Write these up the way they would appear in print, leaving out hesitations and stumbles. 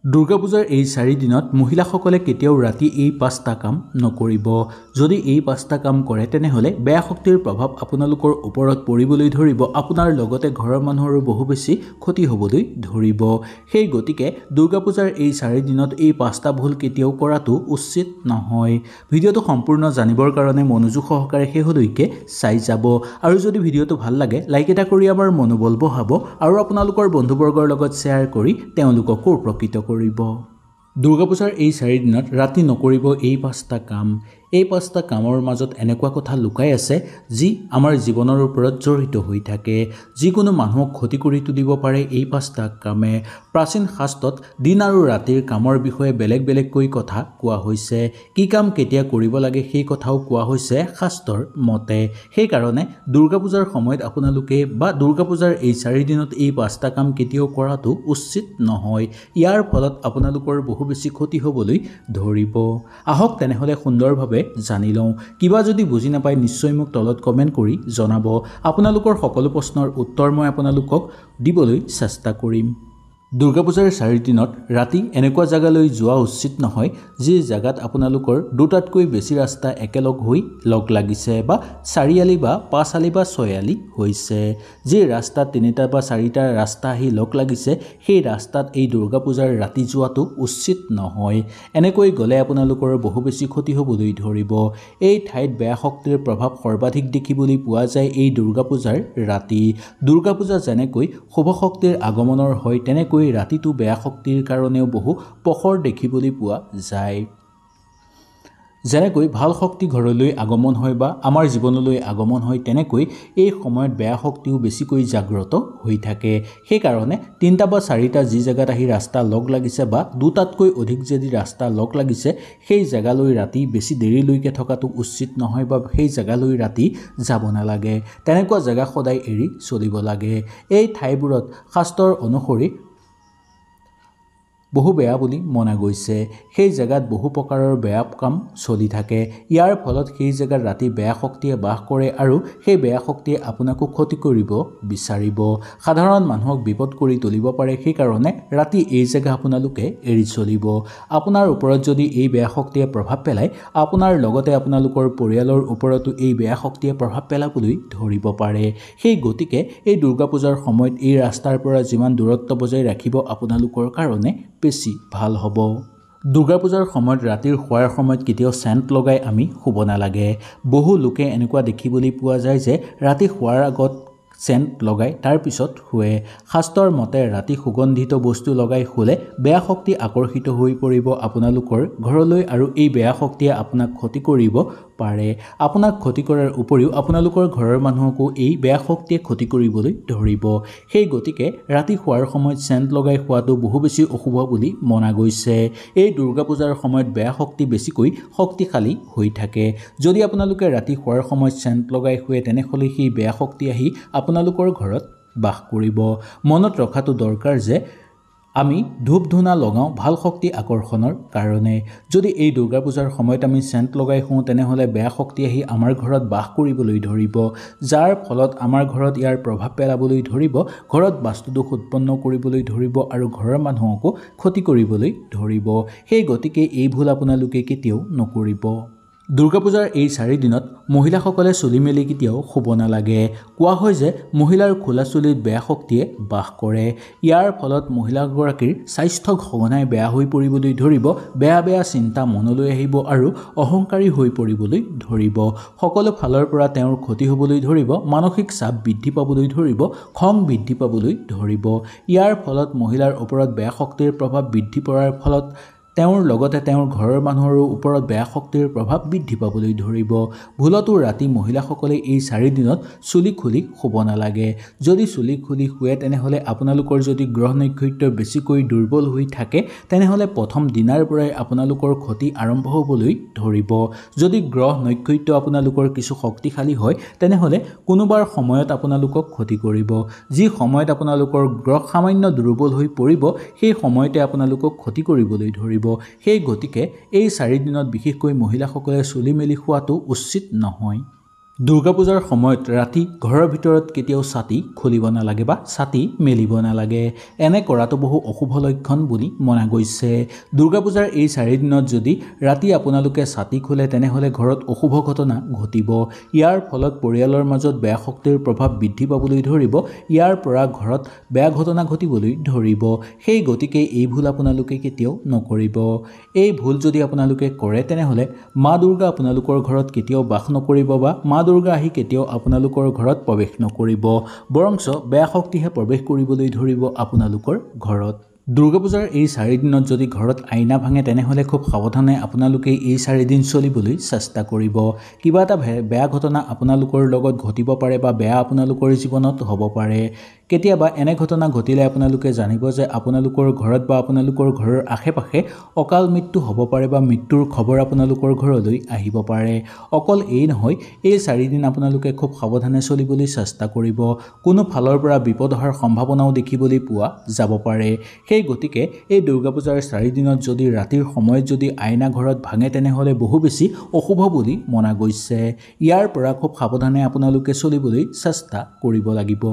দুৰ্গা পূজাৰ এই 4 দিনত মহিলাসকলে কেতিয়াও ৰাতি এই 5টা কাম নকৰিব। যদি এই 5টা কাম কৰে তেনেহলে বেয়া শক্তিৰ প্ৰভাৱ আপোনালোকৰ ওপৰত পৰিবলৈ ধৰিব, আপোনাৰ লগতে ঘৰৰ মানুহৰো বহু বেছি ক্ষতি হ'বলৈ ধৰিব। সেই গতিকে দুৰ্গা পূজাৰ এই 4 দিনত এই 5টা ভুল কেতিয়াও কৰাটো উচিত নহয়। ভিডিঅ'টো সম্পূৰ্ণ জানিবৰ কাৰণে মনোযোগ সহকাৰে শেষলৈকে চাই যাব। আৰু যদি ভিডিঅ'টো ভাল লাগে লাইক এটা কৰি আমাৰ মনোবল বঢ়াব আৰু আপোনালোকৰ বন্ধুবৰ্গৰ লগত শ্বেয়াৰ কৰি তেওঁলোককো উপকৃত কৰিব। দুৰ্গা পূজাৰ এই 4 দিনত ৰাতি নকৰিব এই 5টা কাম। এই 5টা কামৰ মাজত এনেকুৱা কথা লুকাই আছে যি আমাৰ জীৱনৰ ওপৰত জড়িত হৈ থাকে। যিকোনো মানুহক ক্ষতি কৰি তুলিব পাৰে এই 5টা কামে। প্ৰাচীন শাস্ত্ৰত দিন আৰু ৰাতিৰ কামৰ বিষয়ে বেলেগ বেলেগকৈ কথা কোৱা হৈছে। কি কাম কেতিয়া কৰিব লাগে সেই কথাও কোৱা হৈছে শাস্ত্ৰৰ মতে। সেইকাৰণে দুৰ্গা পূজাৰ সময়ত আপোনালোকে বা দুৰ্গা পূজাৰ এই 4 দিনত এই 5টা কাম কেতিয়াও কৰাটো উচিত নহয়। ইয়াৰ ফলত আপোনালোকৰ বহু বেছি ক্ষতি হ'বলৈ ধৰিব। আহক তেনেহলে সুন্দৰভাৱে জানি লওঁ। কিবা যদি বুজি নাপায় নিশ্চয় মোক তলত কমেণ্ট কৰি জনাব। আপোনালোকৰ সকলো প্ৰশ্নৰ উত্তৰ মই আপোনালোকক দিবলৈ চেষ্টা কৰিম। দুৰ্গা পূজাৰ 4 দিনত ৰাতি এনেকুৱা জাগালৈ যোৱা উচিত নহয় যি জাগাত আপোনালোকৰ দুটাতকৈ বেছি ৰাস্তা একেলগ হৈ লগ লাগিছে বা 4 আলি বা 5 আলি বা 6 আলি হৈছে। যি ৰাস্তাত 3টা বা 4টা ৰাস্তা আহি লগ লাগিছে সেই ৰাস্তাত এই দুৰ্গা পূজাৰ ৰাতি যোৱাটো উচিত নহয়। এনেকৈ গ'লে আপোনালোকৰ বহু বেছি ক্ষতি হ'বলৈ ধৰিব। এই ঠাইত বেয়া শক্তিৰ প্ৰভাৱ সৰ্বাধিক দেখিবলৈ পোৱা যায় এই দুৰ্গা পূজাৰ ৰাতি। দুৰ্গা পূজা যেনেকৈ শুভ শক্তিৰ আগমনৰ হয় তেনেকৈ ৰাতিটো বেয়া শক্তিৰ কাৰণেও বহু প্ৰখৰ দেখিবলৈ পোৱা যায়। যেনেকৈ ভাল শক্তি ঘৰলৈ আগমন হয় বা আমাৰ জীৱনলৈ আগমন হয় তেনেকৈ এই সময়ত বেয়া শক্তিও বেছিকৈ জাগ্ৰত হৈ থাকে। সেইকাৰণে 3টা বা 4টা যি জেগাত আহি ৰাস্তা লগ লাগিছে বা দুটাতকৈ অধিক যদি ৰাস্তা লগ লাগিছে সেই জেগালৈ ৰাতি বেছি দেৰিলৈকে থকাটো উচিত নহয় বা সেই জেগালৈ ৰাতি যাব নালাগে। তেনেকুৱা জেগা সদায় এৰি চলিব লাগে। এই ঠাইবোৰত শাস্ত্ৰৰ অনুসৰি বহু বেয়া বুলি মনা গৈছে। সেই জেগাত বহু প্ৰকাৰৰ বেয়া কাম চলি থাকে। ইয়াৰ ফলত সেই জেগাত ৰাতি বেয়া শক্তিয়ে বাস কৰে আৰু সেই বেয়া শক্তিয়ে আপোনাকো ক্ষতি কৰিব বিচাৰিব। সাধাৰণ মানুহক বিপদ কৰি তুলিব পাৰে। সেইকাৰণে ৰাতি এই জেগা আপোনালোকে এৰি চলিব। আপোনাৰ ওপৰত যদি এই বেয়া শক্তিয়ে প্ৰভাৱ পেলায় আপোনাৰ লগতে আপোনালোকৰ পৰিয়ালৰ ওপৰতো এই বেয়া শক্তিয়ে প্ৰভাৱ পেলাবলৈ ধৰিব পাৰে। সেই গতিকে এই দুৰ্গা পূজাৰ সময়ত এই ৰাস্তাৰ পৰা যিমান দূৰত্ব বজাই ৰাখিব আপোনালোকৰ কাৰণে বেছি ভাল হ'ব। দুৰ্গা পূজাৰ সময়ত ৰাতিৰ শোৱাৰ সময়ত কেতিয়াও চেণ্ট লগাই আমি শুব নালাগে। বহু লোকে এনেকুৱা দেখিবলৈ পোৱা যায় যে ৰাতি শোৱাৰ আগত চেণ্ট লগাই তাৰপিছত শুৱে। শাস্ত্ৰৰ মতে ৰাতি সুগন্ধিত বস্তু লগাই শুলে বেয়া শক্তি আকৰ্ষিত হৈ পৰিব আপোনালোকৰ ঘৰলৈ আৰু এই বেয়া শক্তিয়ে আপোনাক ক্ষতি কৰিব পাৰে। আপোনাক ক্ষতি কৰাৰ উপৰিও আপোনালোকৰ ঘৰৰ মানুহকো এই বেয়া শক্তিয়ে ক্ষতি কৰিবলৈ ধৰিব। সেই গতিকে ৰাতি শোৱাৰ সময়ত চেণ্ট লগাই শুৱাটো বহু বেছি অশুভ বুলি মনা গৈছে। এই দুৰ্গা পূজাৰ সময়ত বেয়া শক্তি বেছিকৈ শক্তিশালী হৈ থাকে। যদি আপোনালোকে ৰাতি শোৱাৰ সময়ত চেণ্ট লগাই শুৱে তেনেহ'লে সেই বেয়া শক্তি আহি আপোনালোকৰ ঘৰত বাস কৰিব। মনত ৰখাটো দৰকাৰ যে আমি ধূপ ধূনা লগাওঁ ভাল শক্তি আকৰ্ষণৰ কাৰণে। যদি এই দুৰ্গা পূজাৰ সময়ত আমি চেণ্ট লগাই শুওঁ তেনেহ'লে বেয়া শক্তি আহি আমাৰ ঘৰত বাস কৰিবলৈ ধৰিব, যাৰ ফলত আমাৰ ঘৰত ইয়াৰ প্ৰভাৱ পেলাবলৈ ধৰিব, ঘৰত বাস্তুদোষ উৎপন্ন কৰিবলৈ ধৰিব আৰু ঘৰৰ মানুহকো ক্ষতি কৰিবলৈ ধৰিব। সেই গতিকে এই ভুল আপোনালোকে কেতিয়াও নকৰিব। দুৰ্গা পূজাৰ এই 4 দিনত মহিলাসকলে চুলি মেলি কেতিয়াও শুব নালাগে। কোৱা হয় যে মহিলাৰ খোলা চুলিত বেয়া শক্তিয়ে বাস কৰে। ইয়াৰ ফলত মহিলাগৰাকীৰ স্বাস্থ্য সঘনাই বেয়া হৈ পৰিবলৈ ধৰিব, বেয়া বেয়া চিন্তা মনলৈ আহিব আৰু অহংকাৰী হৈ পৰিবলৈ ধৰিব। সকলো ফালৰ পৰা তেওঁৰ ক্ষতি হ'বলৈ ধৰিব, মানসিক চাপ বৃদ্ধি পাবলৈ ধৰিব, খং বৃদ্ধি পাবলৈ ধৰিব। ইয়াৰ ফলত মহিলাৰ ওপৰত বেয়া শক্তিৰ প্ৰভাৱ বৃদ্ধি পোৱাৰ ফলত তেওঁৰ লগতে তেওঁৰ ঘৰৰ মানুহৰো ওপৰত বেয়া শক্তিৰ প্ৰভাৱ বৃদ্ধি পাবলৈ ধৰিব। ভুলতো ৰাতি মহিলাসকলে এই 4 দিনত চুলি খুলি শুব নালাগে। যদি চুলি খুলি শুৱে তেনেহ'লে আপোনালোকৰ যদি গ্ৰহ নক্ষত্ৰ বেছিকৈ দুৰ্বল হৈ থাকে তেনেহ'লে প্ৰথম দিনাৰ পৰাই আপোনালোকৰ ক্ষতি আৰম্ভ হ'বলৈ ধৰিব। যদি গ্ৰহ নক্ষত্ৰ আপোনালোকৰ কিছু শক্তিশালী হয় তেনেহ'লে কোনোবাৰ সময়ত আপোনালোকক ক্ষতি কৰিব। যি সময়ত আপোনালোকৰ গ্ৰহ সামান্য দুৰ্বল হৈ পৰিব সেই সময়তে আপোনালোকক ক্ষতি কৰিবলৈ ধৰিব। সেই গতিকে এই 4 দিনত বিশেষকৈ মহিলাসকলে চুলি মেলি শুৱাটো উচিত নহয়। দুৰ্গা পূজাৰ সময়ত ৰাতি ঘৰৰ ভিতৰত কেতিয়াও ছাতি খুলিব নালাগে বা ছাতি মেলিব নালাগে। এনে কৰাটো বহু অশুভ লক্ষণ বুলি মনা গৈছে। দুৰ্গা পূজাৰ এই 4 দিনত যদি ৰাতি আপোনালোকে ছাতি খোলে তেনেহ'লে ঘৰত অশুভ ঘটনা ঘটিব। ইয়াৰ ফলত পৰিয়ালৰ মাজত বেয়া শক্তিৰ প্ৰভাৱ বৃদ্ধি পাবলৈ ধৰিব। ইয়াৰ পৰা ঘৰত বেয়া ঘটনা ঘটিবলৈ ধৰিব। সেই গতিকে এই ভুল আপোনালোকে কেতিয়াও নকৰিব। এই ভুল যদি আপোনালোকে কৰে তেনেহ'লে মা দুৰ্গা আপোনালোকৰ ঘৰত কেতিয়াও বাস নকৰিব বা মা দুৰ্গা আহি কেতিয়াও আপোনালোকৰ ঘৰত প্ৰৱেশ নকৰিব, বৰঞ্চ বেয়া শক্তিহে প্ৰৱেশ কৰিবলৈ ধৰিব আপোনালোকৰ ঘৰত। দুৰ্গা পূজাৰ এই 4 দিনত যদি ঘৰত আইনা ভাঙে তেনেহ'লে খুব সাৱধানে আপোনালোকে এই 4 দিন চলিবলৈ চেষ্টা কৰিব। কিবা এটা বেয়া ঘটনা আপোনালোকৰ লগত ঘটিব পাৰে বা বেয়া আপোনালোকৰ জীৱনত হ'ব পাৰে। কেতিয়াবা এনে ঘটনা ঘটিলে আপোনালোকে জানিব যে আপোনালোকৰ ঘৰত বা আপোনালোকৰ ঘৰৰ আশে-পাশে অকাল মৃত্যু হ'ব পাৰে বা মৃত্যুৰ খবৰ আপোনালোকৰ ঘৰলৈ আহিব পাৰে। অকল এই নহয়, এই 4 দিন আপোনালোকে খুব সাৱধানে চলিবলৈ চেষ্টা কৰিব। কোনো ফালৰ পৰা বিপদ অহাৰ সম্ভাৱনাও দেখিবলৈ পোৱা যাব পাৰে। সেই গতিকে এই দুৰ্গা পূজাৰ 4 দিনত যদি ৰাতিৰ সময়ত যদি আইনা ঘৰত ভাঙে তেনেহ'লে বহু বেছি অশুভ বুলি মনা গৈছে। ইয়াৰ পৰা খুব সাৱধানে আপোনালোকে চলিবলৈ চেষ্টা কৰিব লাগিব।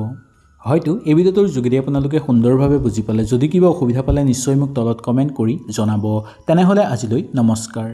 হয়তো এই ভিডিঅ'টোৰ যোগেদি আপোনালোকে সুন্দৰভাৱে বুজি পালে। যদি কিবা অসুবিধা পালে নিশ্চয় মোক তলত কমেণ্ট কৰি জনাব। তেনেহ'লে আজিলৈ নমস্কাৰ।